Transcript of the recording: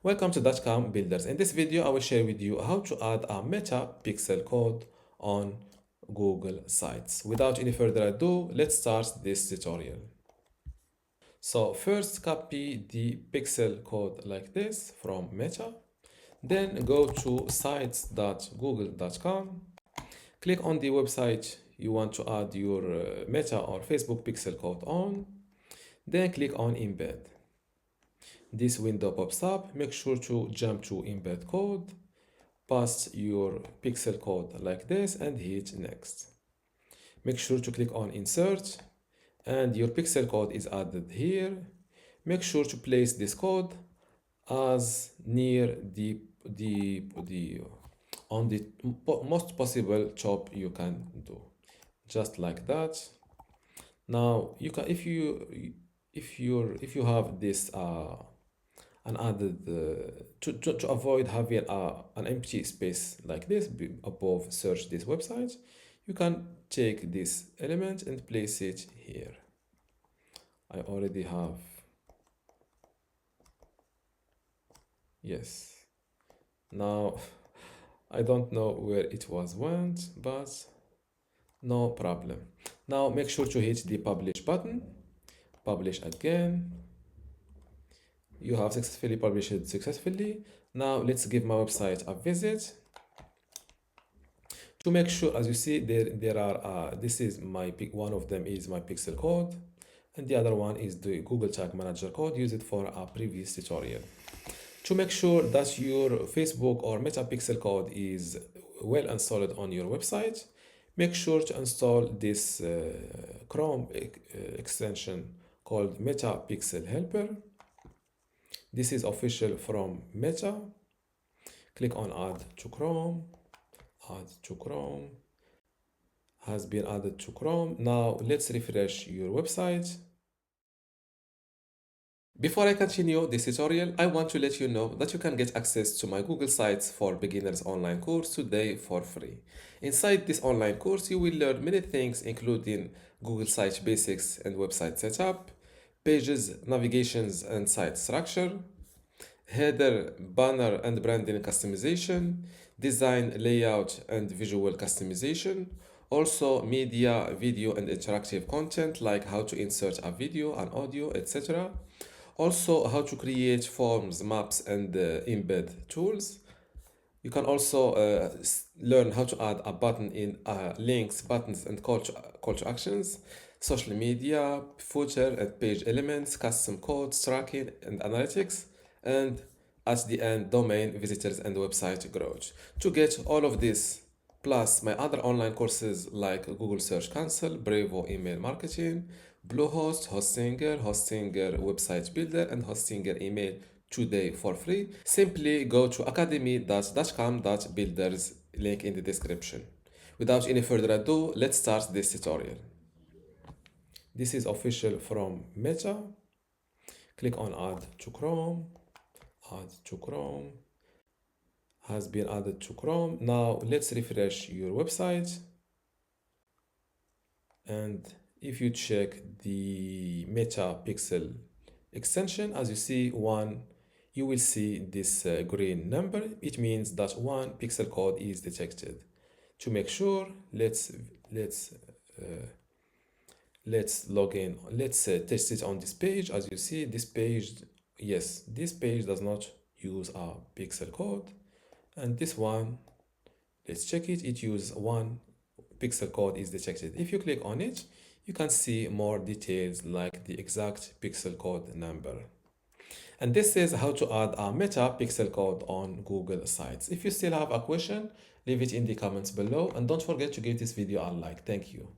Welcome to dotcom builders. In this video, I will share with you how to add a meta pixel code on Google Sites. Without any further ado, let's start this tutorial. So first copy the pixel code like this from meta. Then go to sites.google.com. Click on the website you want to add your meta or Facebook pixel code on. Then click on embed. This window pops up. Make sure to jump to embed code, paste your pixel code like this and hit next. Make sure to click on insert and your pixel code is added here. Make sure to place this code as near on the most possible chop you can do, just like that. Now you can, if you have this an added to avoid having an empty space like this above search this website, you can take this element and place it here. I already have, yes. Now I don't know where it went, but no problem. Now make sure to hit the publish button, publish again. You have successfully published it successfully. Now let's give my website a visit. To make sure, as you see, there are this is my one of them is my pixel code, and the other one is the Google Tag Manager code used for a previous tutorial. To make sure that your Facebook or Meta pixel code is well installed on your website, make sure to install this Chrome extension called Meta Pixel Helper. This is official from Meta. Click on add to Chrome. Add to Chrome. Has been added to Chrome. Now let's refresh your website. Before I continue this tutorial, I want to let you know that you can get access to my Google Sites for Beginners online course today for free. Inside this online course, you will learn many things including Google Site basics and website setup, pages, navigations and site structure, header, banner and branding customization, design, layout and visual customization, also media, video and interactive content like how to insert a video and audio, etc. Also how to create forms, maps and embed tools. You can also learn how to add a button in links, buttons and call to actions, social media, footer and page elements, custom codes, tracking and analytics, and at the end, domain, visitors and website growth. To get all of this, plus my other online courses like Google Search Console, Brevo email marketing, Bluehost, Hostinger website builder, and Hostinger email today for free, simply go to academy.dotcom.builders, link in the description. Without any further ado, let's start this tutorial. This is official from Meta. Click on add to Chrome. Add to Chrome. Has been added to Chrome. Now let's refresh your website. And if you check the Meta Pixel extension, as you see you will see this green number. It means that one pixel code is detected. To make sure, let's log in. Let's test it on this page. As you see, this page, yes, this page does not use a pixel code, and this one, let's check it. It uses one pixel code is detected. If you click on it, you can see more details like the exact pixel code number. And this is how to add a Meta pixel code on Google Sites. If you still have a question, leave it in the comments below, and don't forget to give this video a like. Thank you.